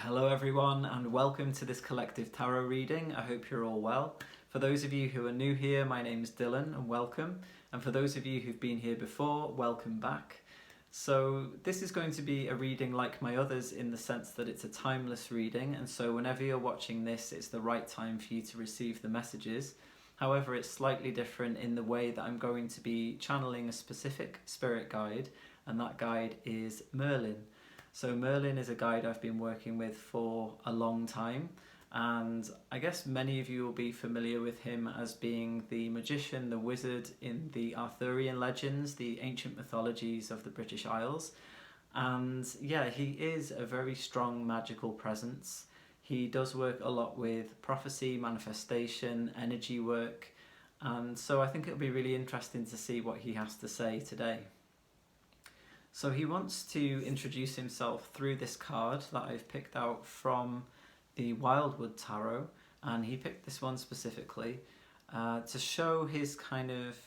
Hello everyone and welcome to this collective tarot reading. I hope you're all well. For those of you who are new here, my name is Dylan and welcome. And for those of you who've been here before, welcome back. So this is going to be a reading like my others in the sense that it's a timeless reading, and so whenever you're watching this, it's the right time for you to receive the messages. However, it's slightly different in the way that I'm going to be channeling a specific spirit guide, and that guide is Merlin. So Merlin is a guide I've been working with for a long time, and I guess many of you will be familiar with him as being the magician, the wizard in the Arthurian legends, the ancient mythologies of the British Isles. And yeah, he is a very strong magical presence. He does work a lot with prophecy, manifestation, energy work, and so I think it'll be really interesting to see what he has to say today. So he wants to introduce himself through this card that I've picked out from the Wildwood Tarot, and he picked this one specifically to show his kind of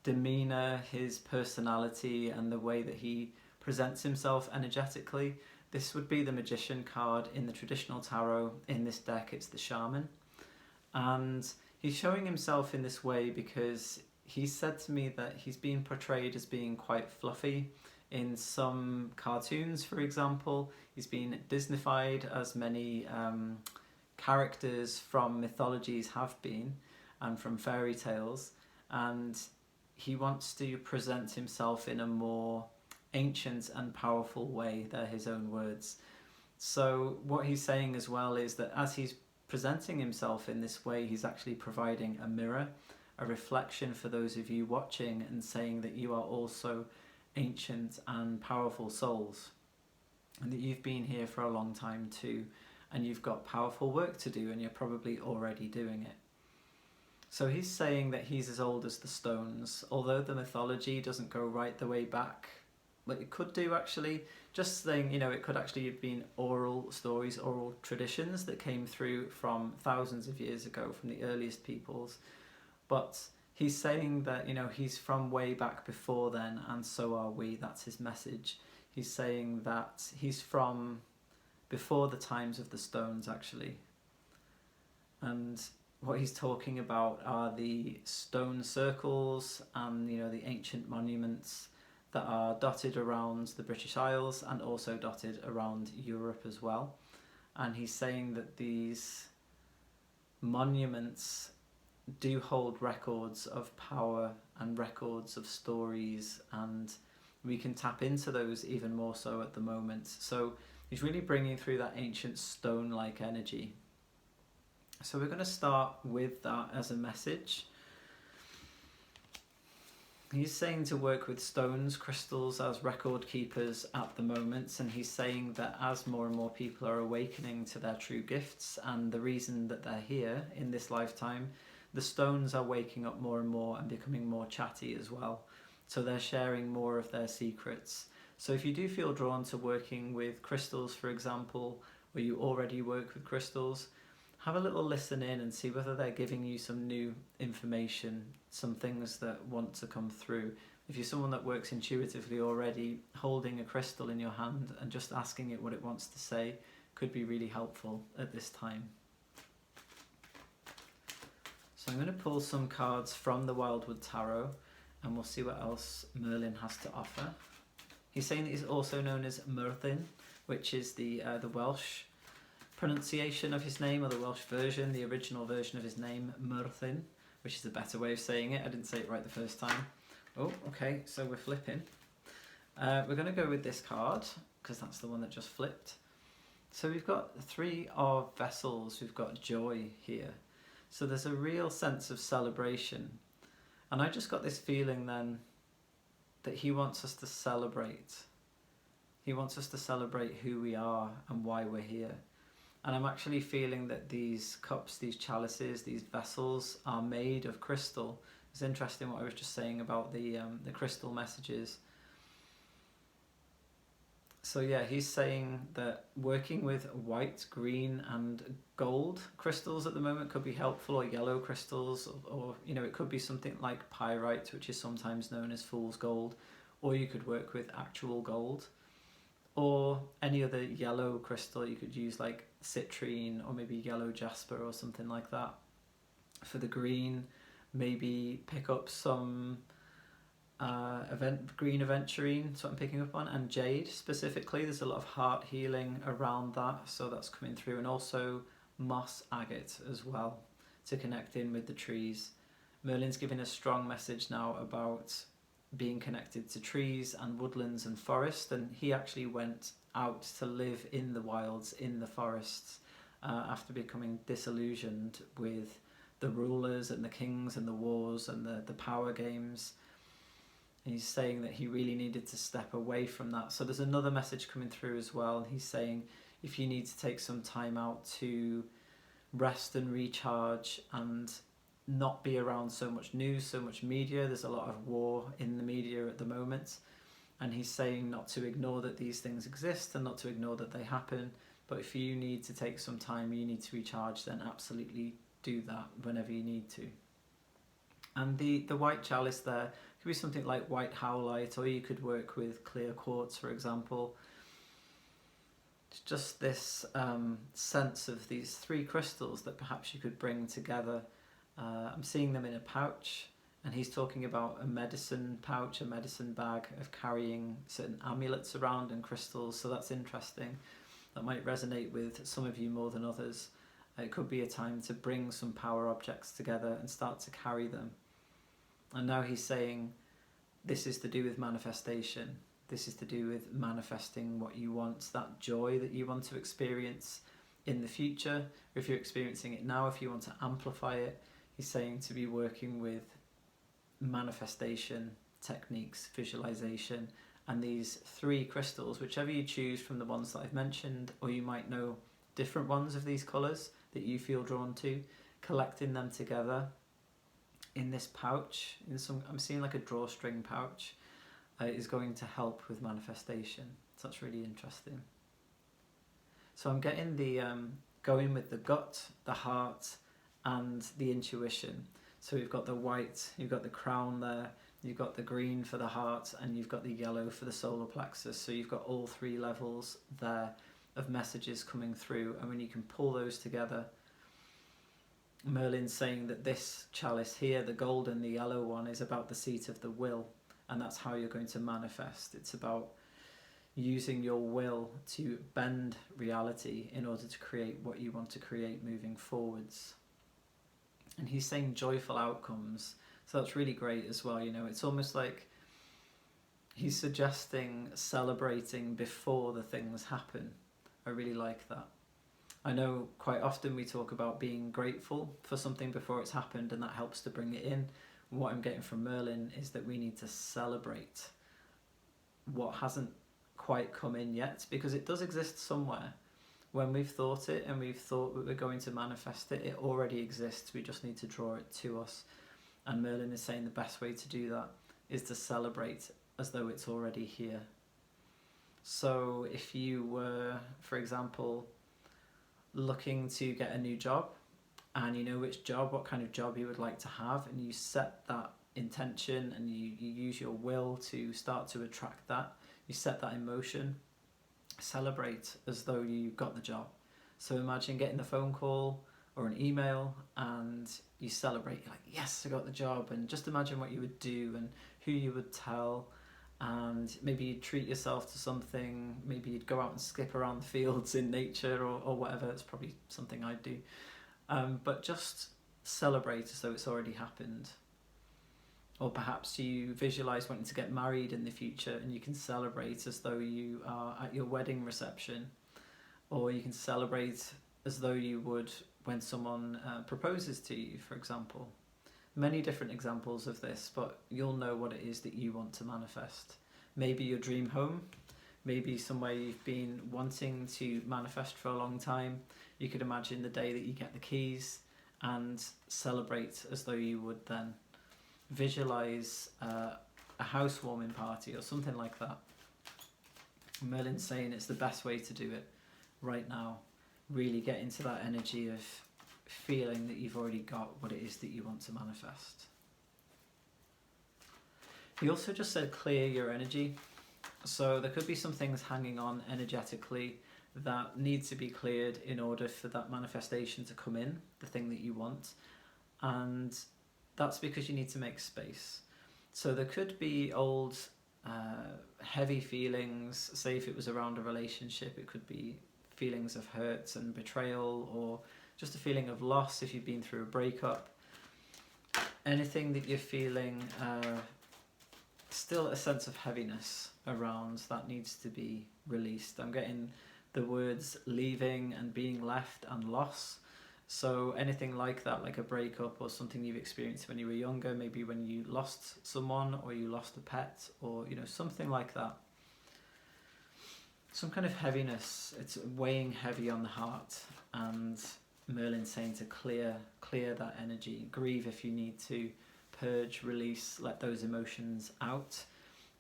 demeanour, his personality, and the way that he presents himself energetically. This would be the Magician card in the traditional tarot. In this deck, it's the Shaman. And he's showing himself in this way because he said to me that he's been portrayed as being quite fluffy. In some cartoons, for example, he's been Disneyfied, as many characters from mythologies have been, and from fairy tales, and he wants to present himself in a more ancient and powerful way. They're his own words. So what he's saying as well is that as he's presenting himself in this way, he's actually providing a mirror, a reflection for those of you watching, and saying that you are also ancient and powerful souls, and that you've been here for a long time too, and you've got powerful work to do, and you're probably already doing it. So he's saying that he's as old as the stones, although the mythology doesn't go right the way back. But it could do, actually. Just saying, you know, it could actually have been oral stories, oral traditions that came through from thousands of years ago, from the earliest peoples. But he's saying that, you know, he's from way back before then, and so are we. That's his message. He's saying that he's from before the times of the stones, actually. And what he's talking about are the stone circles and, you know, the ancient monuments that are dotted around the British Isles and also dotted around Europe as well. And he's saying that these monuments do hold records of power and records of stories, and we can tap into those even more so at the moment. So he's really bringing through that ancient stone-like energy. So we're going to start with that as a message. He's saying to work with stones, crystals as record keepers at the moment, and he's saying that as more and more people are awakening to their true gifts and the reason that they're here in this lifetime, the stones are waking up more and more and becoming more chatty as well. So they're sharing more of their secrets. So if you do feel drawn to working with crystals, for example, or you already work with crystals, have a little listen in and see whether they're giving you some new information, some things that want to come through. If you're someone that works intuitively already, holding a crystal in your hand and just asking it what it wants to say could be really helpful at this time. So I'm going to pull some cards from the Wildwood Tarot, and we'll see what else Merlin has to offer. He's saying that he's also known as Merlin, which is the Welsh pronunciation of his name, or the Welsh version, the original version of his name, Merlin, which is a better way of saying it. I didn't say it right the first time. Oh, okay, so we're flipping. We're going to go with this card, because that's the one that just flipped. So we've got 3 of vessels, we've got joy here. So there's a real sense of celebration. And I just got this feeling then that he wants us to celebrate. He wants us to celebrate who we are and why we're here. And I'm actually feeling that these cups, these chalices, these vessels are made of crystal. It's interesting what I was just saying about the crystal messages. So yeah, he's saying that working with white, green and gold crystals at the moment could be helpful, or yellow crystals, or you know, it could be something like pyrite, which is sometimes known as fool's gold, or you could work with actual gold. or any other yellow crystal. You could use like citrine or maybe yellow jasper or something like that. For the green, maybe pick up some green aventurine, so I'm picking up on, and jade specifically. There's a lot of heart healing around that, so that's coming through, and also moss agate as well to connect in with the trees. Merlin's giving a strong message now about being connected to trees and woodlands and forest, and he actually went out to live in the wilds, in the forests, after becoming disillusioned with the rulers and the kings and the wars and the power games. And he's saying that he really needed to step away from that. So there's another message coming through as well. And he's saying if you need to take some time out to rest and recharge and not be around so much news, so much media. There's a lot of war in the media at the moment. And he's saying not to ignore that these things exist and not to ignore that they happen. But if you need to take some time, you need to recharge, then absolutely do that whenever you need to. And the white chalice there could be something like white howlite, or you could work with clear quartz, for example. It's just this sense of these three crystals that perhaps you could bring together. I'm seeing them in a pouch, and he's talking about a medicine pouch, a medicine bag of carrying certain amulets around and crystals, so that's interesting. That might resonate with some of you more than others. It could be a time to bring some power objects together and start to carry them. And now he's saying this is to do with manifestation. This is to do with manifesting what you want, that joy that you want to experience in the future. Or if you're experiencing it now, if you want to amplify it, he's saying to be working with manifestation techniques, visualization, and these three crystals, whichever you choose from the ones that I've mentioned, or you might know different ones of these colours that you feel drawn to, collecting them together in this pouch, I'm seeing like a drawstring pouch, is going to help with manifestation. So that's really interesting. So I'm getting the going with the gut, the heart, and the intuition. So we've got the white, you've got the crown there, you've got the green for the heart, and you've got the yellow for the solar plexus. So you've got all three levels there of messages coming through, and when you can pull those together, Merlin's saying that this chalice here, the golden, the yellow one, is about the seat of the will, and that's how you're going to manifest. It's about using your will to bend reality in order to create what you want to create moving forwards. And he's saying joyful outcomes, so that's really great as well. You know, it's almost like he's suggesting celebrating before the things happen. I really like that. I know quite often we talk about being grateful for something before it's happened, and that helps to bring it in. What I'm getting from Merlin is that we need to celebrate what hasn't quite come in yet, because it does exist somewhere. When we've thought it and we've thought that we're going to manifest it, it already exists. We just need to draw it to us. And Merlin is saying the best way to do that is to celebrate as though it's already here. So if you were, for example, looking to get a new job, and you know which job, what kind of job you would like to have, and you set that intention and you use your will to start to attract that, you set that in motion, celebrate as though you got the job. So imagine getting the phone call or an email and you celebrate, you're like, yes, I got the job, and just imagine what you would do and who you would tell, and maybe you'd treat yourself to something, maybe you'd go out and skip around the fields in nature or whatever. It's probably something I'd do, but just celebrate as though it's already happened. Or perhaps you visualize wanting to get married in the future, and you can celebrate as though you are at your wedding reception, or you can celebrate as though you would when someone proposes to you, for example. Many different examples of this, but you'll know what it is that you want to manifest. Maybe your dream home, maybe somewhere you've been wanting to manifest for a long time. You could imagine the day that you get the keys and celebrate as though you would then. Visualize a housewarming party or something like that. Merlin's saying it's the best way to do it right now. Really get into that energy of feeling that you've already got what it is that you want to manifest. He also just said clear your energy. So there could be some things hanging on energetically that need to be cleared in order for that manifestation to come in, the thing that you want. And that's because you need to make space. So there could be old heavy feelings, say if it was around a relationship, it could be feelings of hurt and betrayal, or just a feeling of loss if you've been through a breakup. Anything that you're feeling, still a sense of heaviness around, that needs to be released. I'm getting the words leaving and being left and loss. So anything like that, like a breakup or something you've experienced when you were younger, maybe when you lost someone or you lost a pet, or something like that. Some kind of heaviness, it's weighing heavy on the heart, and Merlin's saying to clear that energy, grieve if you need to, purge, release, let those emotions out.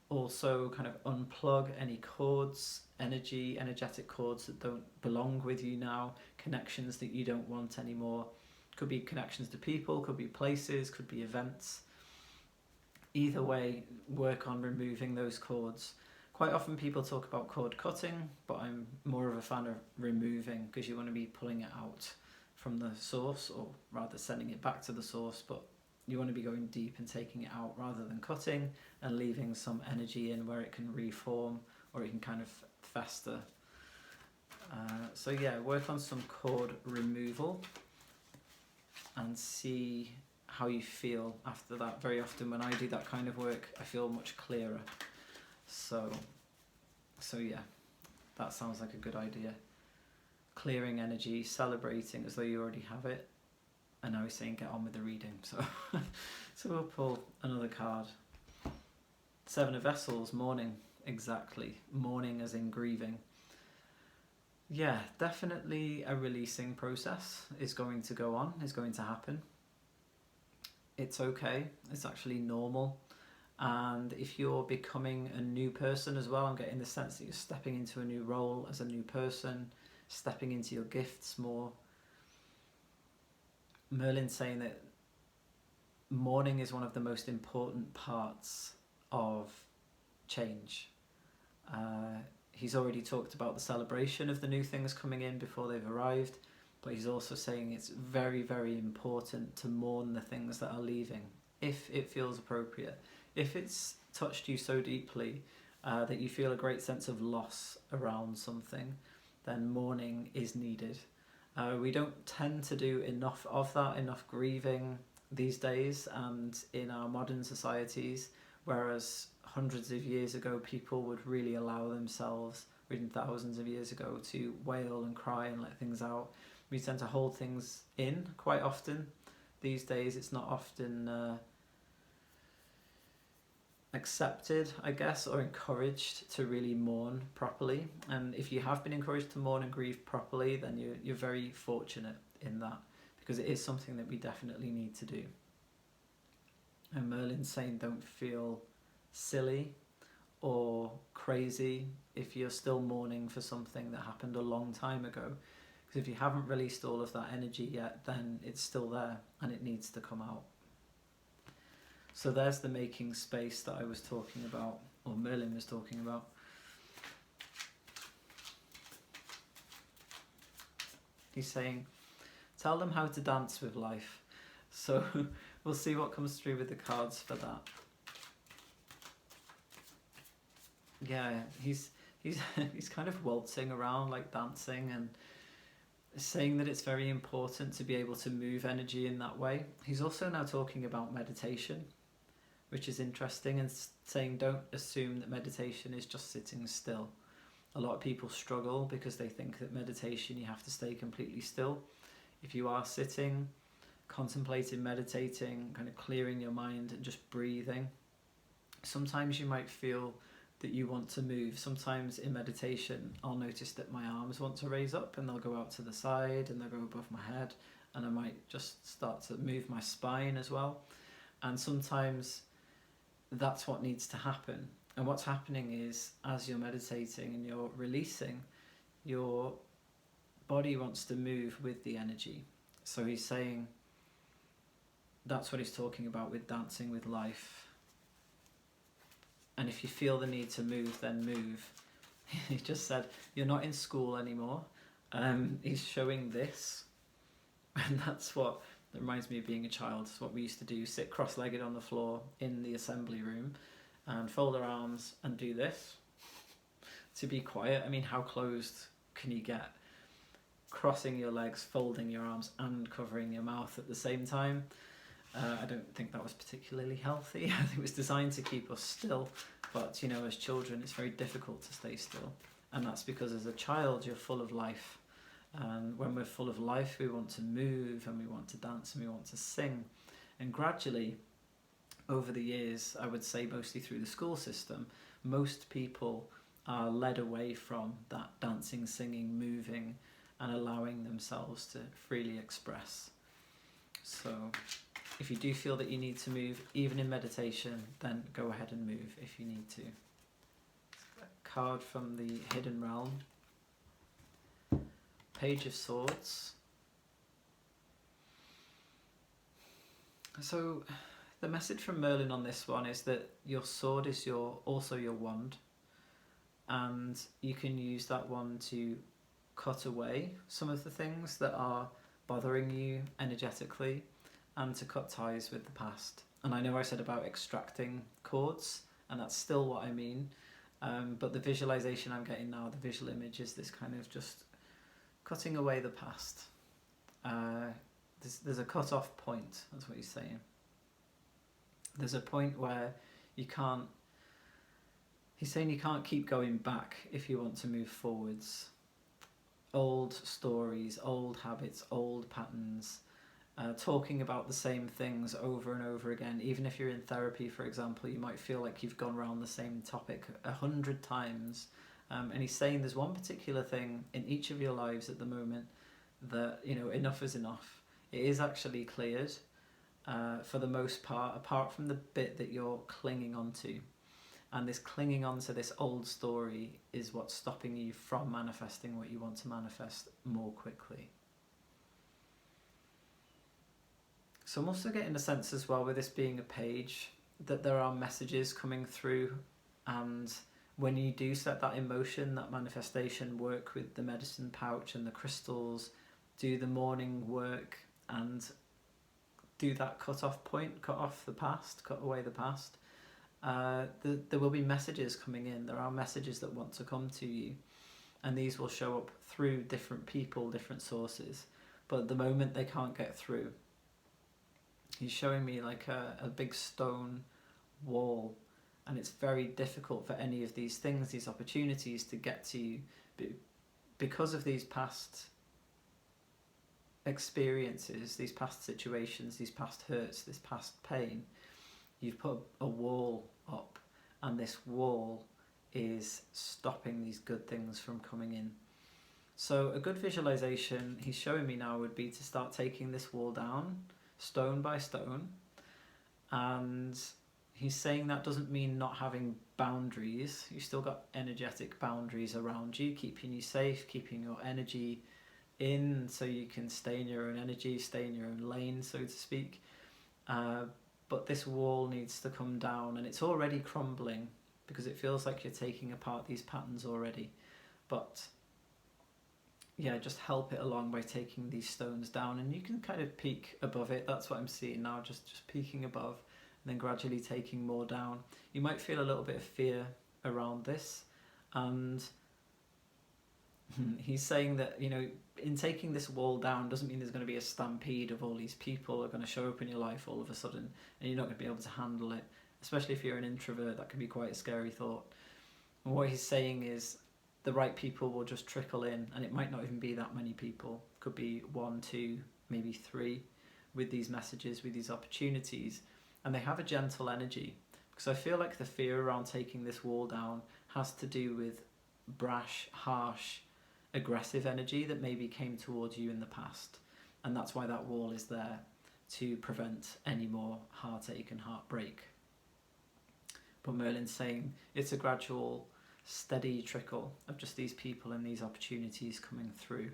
Also kind of unplug any cords, energetic cords that don't belong with you now, connections that you don't want anymore. Could be connections to people, could be places, could be events. Either way, work on removing those cords. Quite often people talk about cord cutting, but I'm more of a fan of removing, because you want to be pulling it out from the source, or rather sending it back to the source, but you want to be going deep and taking it out rather than cutting and leaving some energy in where it can reform or it can kind of fester. So yeah, work on some cord removal and see how you feel after that. Very often when I do that kind of work, I feel much clearer. So yeah, that sounds like a good idea. Clearing energy, celebrating as though you already have it. And now he's saying get on with the reading. So we'll pull another card. Seven of Vessels, mourning, exactly. Mourning as in grieving. Yeah, definitely a releasing process is going to go on, is going to happen. It's okay, it's actually normal. And if you're becoming a new person as well, I'm getting the sense that you're stepping into a new role as a new person, stepping into your gifts more. Merlin's saying that mourning is one of the most important parts of change. He's already talked about the celebration of the new things coming in before they've arrived, but he's also saying it's very, very important to mourn the things that are leaving, if it feels appropriate. If it's touched you so deeply that you feel a great sense of loss around something, then mourning is needed. We don't tend to do enough of that, enough grieving these days and in our modern societies, whereas hundreds of years ago people would really allow themselves, even thousands of years ago, to wail and cry and let things out. We tend to hold things in quite often. These days it's not often accepted, I guess, or encouraged to really mourn properly. And if you have been encouraged to mourn and grieve properly, then you're very fortunate in that, because it is something that we definitely need to do. And Merlin's saying don't feel silly or crazy if you're still mourning for something that happened a long time ago, because if you haven't released all of that energy yet, then it's still there and it needs to come out. So there's the making space that I was talking about, or Merlin was talking about. He's saying, tell them how to dance with life. So we'll see what comes through with the cards for that. Yeah, he's kind of waltzing around, like dancing, and saying that it's very important to be able to move energy in that way. He's also now talking about meditation, which is interesting, and saying don't assume that meditation is just sitting still. A lot of people struggle because they think that meditation you have to stay completely still. If you are sitting, contemplating, meditating, kind of clearing your mind and just breathing, sometimes you might feel that you want to move. Sometimes in meditation I'll notice that my arms want to raise up and they'll go out to the side and they'll go above my head, and I might just start to move my spine as well. And sometimes that's what needs to happen. And what's happening is, as you're meditating and you're releasing, your body wants to move with the energy. So he's saying that's what he's talking about with dancing with life. And if you feel the need to move, then move. He just said, you're not in school anymore. He's showing this. And that reminds me of being a child. It's what we used to do, sit cross-legged on the floor in the assembly room and fold our arms and do this to be quiet. I mean, how closed can you get? Crossing your legs, folding your arms and covering your mouth at the same time. I don't think that was particularly healthy. I think it was designed to keep us still, but you know, as children it's very difficult to stay still, and that's because as a child you're full of life, and when we're full of life we want to move and we want to dance and we want to sing. And gradually over the years, I would say mostly through the school system, most people are led away from that dancing, singing, moving and allowing themselves to freely express. So if you do feel that you need to move, even in meditation, then go ahead and move if you need to. A card from the Hidden Realm. Page of Swords. So the message from Merlin on this one is that your sword is also your wand, and you can use that one to cut away some of the things that are bothering you energetically, and to cut ties with the past. And I know I said about extracting cords, and that's still what I mean, but the visualization I'm getting now, the visual image, is this kind of just cutting away the past. There's a cut-off point, that's what he's saying. There's a point where you can't, he's saying you can't keep going back if you want to move forwards. Old stories, old habits, old patterns, talking about the same things over and over again. Even if you're in therapy, for example, you might feel like you've gone around the same topic 100 times. And he's saying there's one particular thing in each of your lives at the moment that, you know, enough is enough. It is actually cleared for the most part, apart from the bit that you're clinging onto. And this clinging on to this old story is what's stopping you from manifesting what you want to manifest more quickly. So I'm also getting a sense as well, with this being a page, that there are messages coming through, and when you do set that emotion, that manifestation, work with the medicine pouch and the crystals, do the morning work and do that cut-off point, cut off the past, cut away the past, there will be messages coming in. There are messages that want to come to you, and these will show up through different people, different sources, but at the moment they can't get through. He's showing me like a big stone wall, and it's very difficult for any of these things, these opportunities, to get to you because of these past experiences, these past situations, these past hurts, this past pain. You've put a wall up, and this wall is stopping these good things from coming in. So a good visualization he's showing me now would be to start taking this wall down stone by stone, and he's saying that doesn't mean not having boundaries. You've still got energetic boundaries around you, keeping you safe, keeping your energy in so you can stay in your own energy, stay in your own lane, so to speak. But this wall needs to come down, and it's already crumbling because it feels like you're taking apart these patterns already. But yeah, just help it along by taking these stones down, and you can kind of peek above it. That's what I'm seeing now, just peeking above, and then gradually taking more down. You might feel a little bit of fear around this, and he's saying that, you know, in taking this wall down doesn't mean there's going to be a stampede of all these people are going to show up in your life all of a sudden, and you're not going to be able to handle it, especially if you're an introvert. That can be quite a scary thought. And what he's saying is the right people will just trickle in, and it might not even be that many people. Could be 1, 2, maybe 3 with these messages, with these opportunities, and they have a gentle energy, because I feel like the fear around taking this wall down has to do with brash, harsh, aggressive energy that maybe came towards you in the past, and that's why that wall is there, to prevent any more heartache and heartbreak. But Merlin's saying it's a gradual, steady trickle of just these people and these opportunities coming through,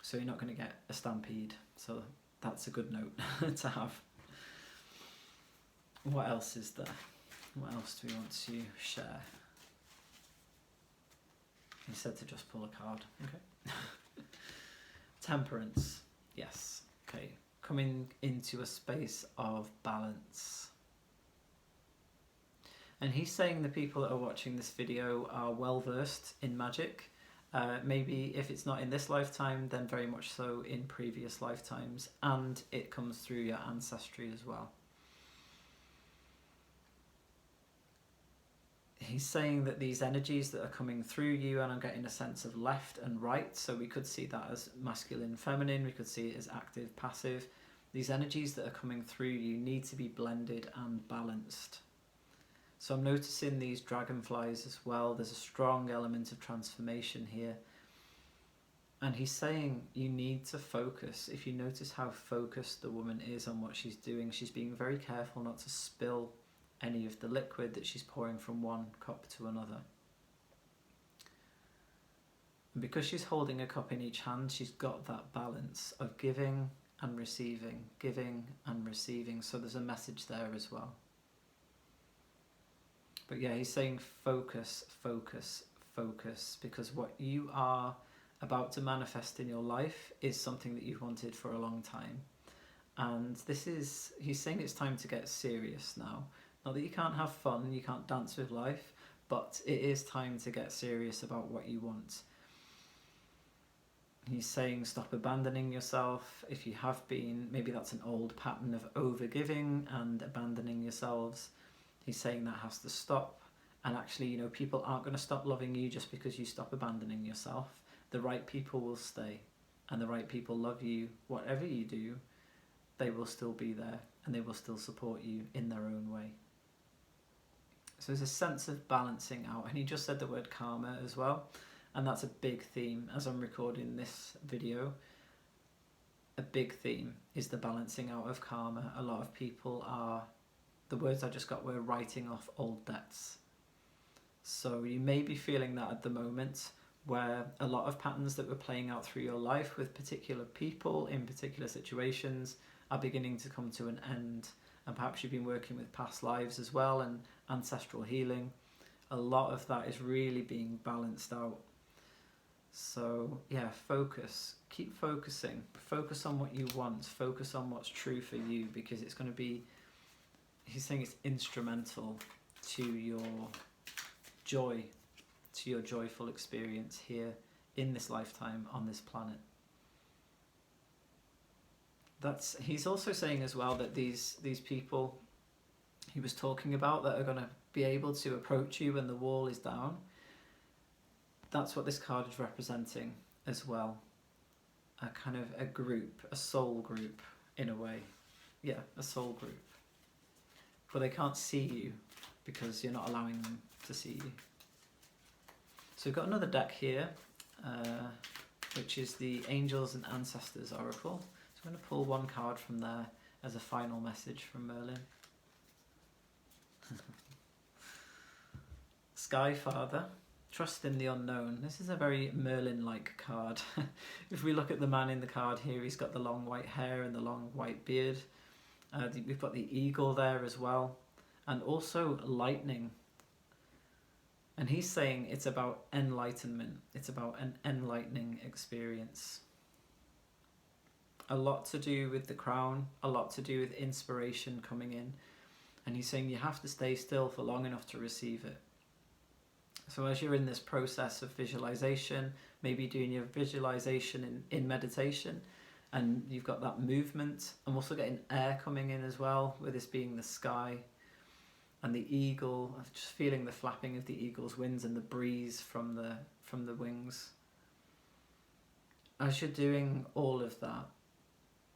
so you're not going to get a stampede. So that's a good note to have. What else is there? What else do we want to share? He said to just pull a card. Okay. Temperance. Yes. Okay. Coming into a space of balance. And he's saying the people that are watching this video are well versed in magic. Maybe if it's not in this lifetime, then very much so in previous lifetimes. And it comes through your ancestry as well. He's saying that these energies that are coming through you, and I'm getting a sense of left and right, so we could see that as masculine, feminine, we could see it as active, passive. These energies that are coming through you need to be blended and balanced. So I'm noticing these dragonflies as well. There's a strong element of transformation here. And he's saying you need to focus. If you notice how focused the woman is on what she's doing, she's being very careful not to spill any of the liquid that she's pouring from one cup to another. And because she's holding a cup in each hand, she's got that balance of giving and receiving, giving and receiving. So there's a message there as well. But yeah, he's saying focus, focus, focus, because what you are about to manifest in your life is something that you've wanted for a long time. And he's saying it's time to get serious now. Not that you can't have fun, you can't dance with life, but it is time to get serious about what you want. He's saying stop abandoning yourself. If you have been, maybe that's an old pattern of overgiving and abandoning yourselves. He's saying that has to stop. And actually, people aren't going to stop loving you just because you stop abandoning yourself. The right people will stay, and the right people love you. Whatever you do, they will still be there, and they will still support you in their own way. So there's a sense of balancing out. And he just said the word karma as well. And that's a big theme as I'm recording this video. A big theme is the balancing out of karma. A lot of people the words I just got were writing off old debts. So you may be feeling that at the moment, where a lot of patterns that were playing out through your life with particular people in particular situations are beginning to come to an end. And perhaps you've been working with past lives as well and ancestral healing. A lot of that is really being balanced out. So yeah, focus. Keep focusing. Focus on what you want. Focus on what's true for you, because it's going to be, he's saying it's instrumental to your joy, to your joyful experience here in this lifetime on this planet. He's also saying as well that these people he was talking about that are going to be able to approach you when the wall is down, that's what this card is representing as well. A kind of a group, a soul group in a way. Yeah, a soul group. But they can't see you because you're not allowing them to see you. So we've got another deck here, which is the Angels and Ancestors Oracle. So I'm going to pull one card from there as a final message from Merlin. Sky Father, trust in the unknown. This is a very Merlin-like card. If we look at the man in the card here, he's got the long white hair and the long white beard. We've got the eagle there as well, and also lightning. And he's saying it's about enlightenment. It's about an enlightening experience. A lot to do with the crown, a lot to do with inspiration coming in. And he's saying you have to stay still for long enough to receive it. So as you're in this process of visualization, maybe doing your visualization in meditation, and you've got that movement, I'm also getting air coming in as well, with this being the sky. And the eagle, just feeling the flapping of the eagle's wings and the breeze from the wings. As you're doing all of that,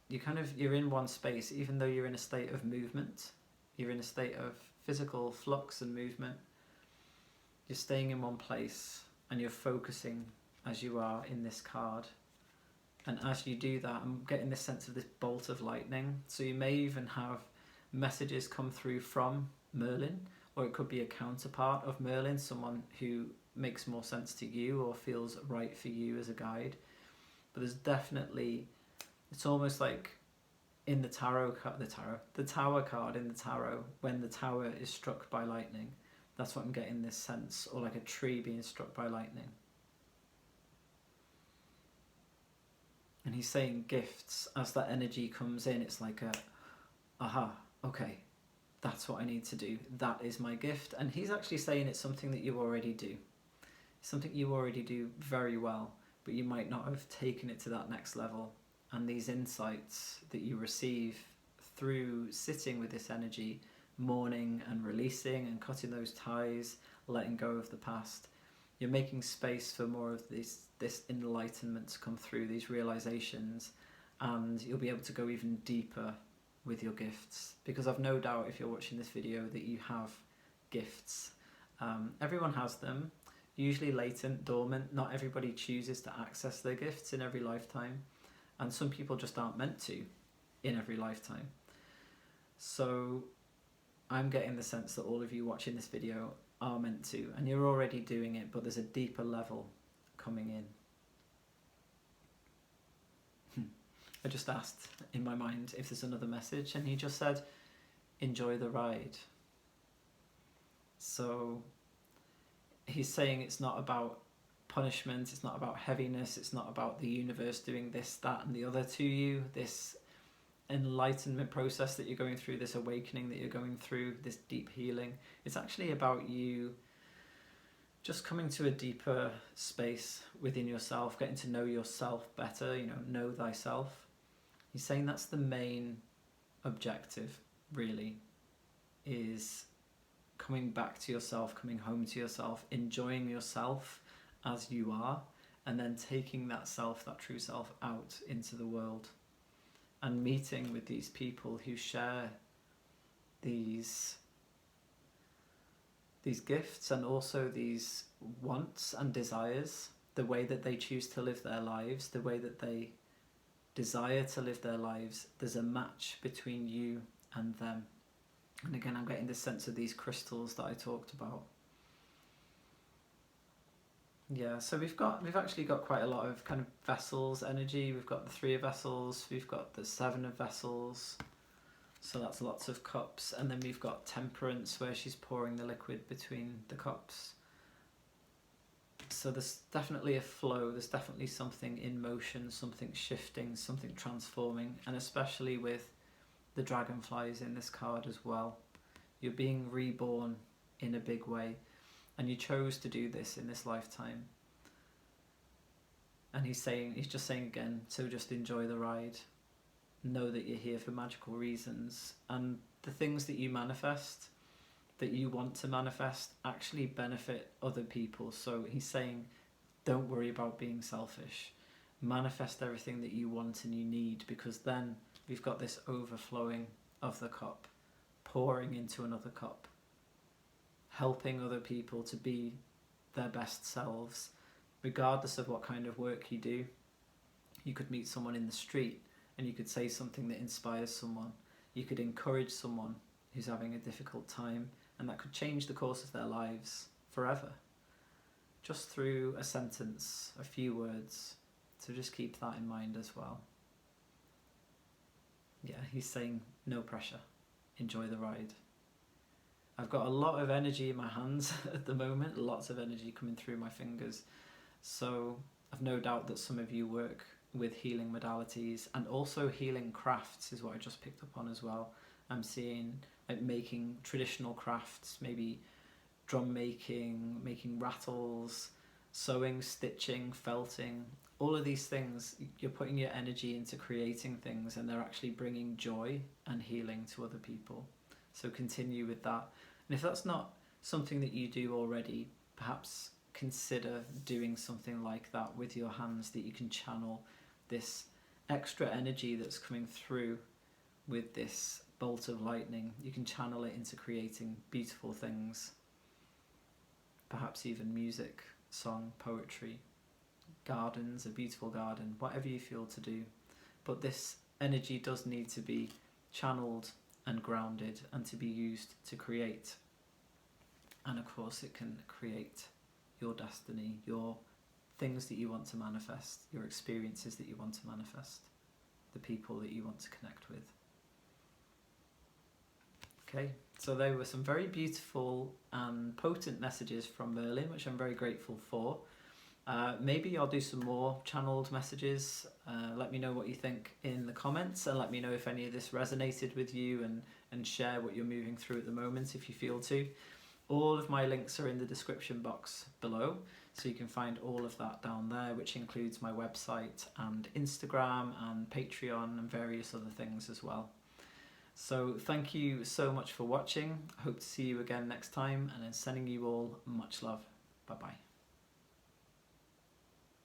you're in one space, even though you're in a state of movement, you're in a state of physical flux and movement. You're staying in one place and you're focusing as you are in this card. And as you do that, I'm getting this sense of this bolt of lightning. So you may even have messages come through from Merlin, or it could be a counterpart of Merlin, someone who makes more sense to you or feels right for you as a guide. But there's definitely, it's almost like in the the tower card in the tarot, when the tower is struck by lightning, that's what I'm getting this sense, or like a tree being struck by lightning. And he's saying gifts, as that energy comes in, it's like a, aha, okay, that's what I need to do. That is my gift. And he's actually saying it's something that you already do. Something you already do very well, but you might not have taken it to that next level. And these insights that you receive through sitting with this energy, mourning and releasing and cutting those ties, letting go of the past, you're making space for more of this enlightenment to come through, these realizations, and you'll be able to go even deeper with your gifts. Because I've no doubt, if you're watching this video, that you have gifts. Everyone has them, usually latent, dormant. Not everybody chooses to access their gifts in every lifetime, and some people just aren't meant to in every lifetime. So I'm getting the sense that all of you watching this video are meant to, and you're already doing it, but there's a deeper level coming in. I just asked in my mind if there's another message, and he just said, enjoy the ride. So he's saying it's not about punishment, it's not about heaviness, it's not about the universe doing this, that and the other to you, this enlightenment process that you're going through, this awakening that you're going through, this deep healing. It's actually about you just coming to a deeper space within yourself, getting to know yourself better, know thyself. He's saying that's the main objective, really, is coming back to yourself, coming home to yourself, enjoying yourself as you are, and then taking that self, that true self, out into the world and meeting with these people who share these gifts and also these wants and desires, the way that they choose to live their lives, the way that they desire to live their lives. There's a match between you and them. And again, I'm getting the sense of these crystals that I talked about. Yeah, so we've actually got quite a lot of kind of vessels energy. We've got the 3 of vessels, we've got the 7 of vessels, so that's lots of cups, and then we've got temperance, where she's pouring the liquid between the cups. So there's definitely a flow, there's definitely something in motion, something shifting, something transforming, and especially with the dragonflies in this card as well. You're being reborn in a big way, and you chose to do this in this lifetime. And he's just saying again, so just enjoy the ride. Know that you're here for magical reasons, and the things that you manifest, that you want to manifest, actually benefit other people. So he's saying, don't worry about being selfish. Manifest everything that you want and you need, because then we've got this overflowing of the cup, pouring into another cup, helping other people to be their best selves, regardless of what kind of work you do. You could meet someone in the street and you could say something that inspires someone. You could encourage someone who's having a difficult time, and that could change the course of their lives forever, just through a sentence, a few words. So just keep that in mind as well. Yeah, he's saying no pressure, enjoy the ride. I've got a lot of energy in my hands at the moment, lots of energy coming through my fingers. So I've no doubt that some of you work with healing modalities, and also healing crafts is what I just picked up on as well. I'm seeing like making traditional crafts, maybe drum making, making rattles, sewing, stitching, felting, all of these things. You're putting your energy into creating things, and they're actually bringing joy and healing to other people. So continue with that. And if that's not something that you do already, perhaps consider doing something like that with your hands, that you can channel this extra energy that's coming through with this bolt of lightning. You can channel it into creating beautiful things, perhaps even music, song, poetry, gardens, a beautiful garden, whatever you feel to do. But this energy does need to be channeled and grounded and to be used to create. And of course it can create your destiny, your things that you want to manifest, your experiences that you want to manifest. the people that you want to connect with. Okay, so there were some very beautiful and potent messages from Merlin, which I'm very grateful for. Maybe I'll do some more channeled messages. Let me know what you think in the comments, and let me know if any of this resonated with you, and share what you're moving through at the moment if you feel to. All of my links are in the description box below, so you can find all of that down there, which includes my website and Instagram and Patreon and various other things as well. So thank you so much for watching. I hope to see you again next time, and then sending you all much love. Bye bye.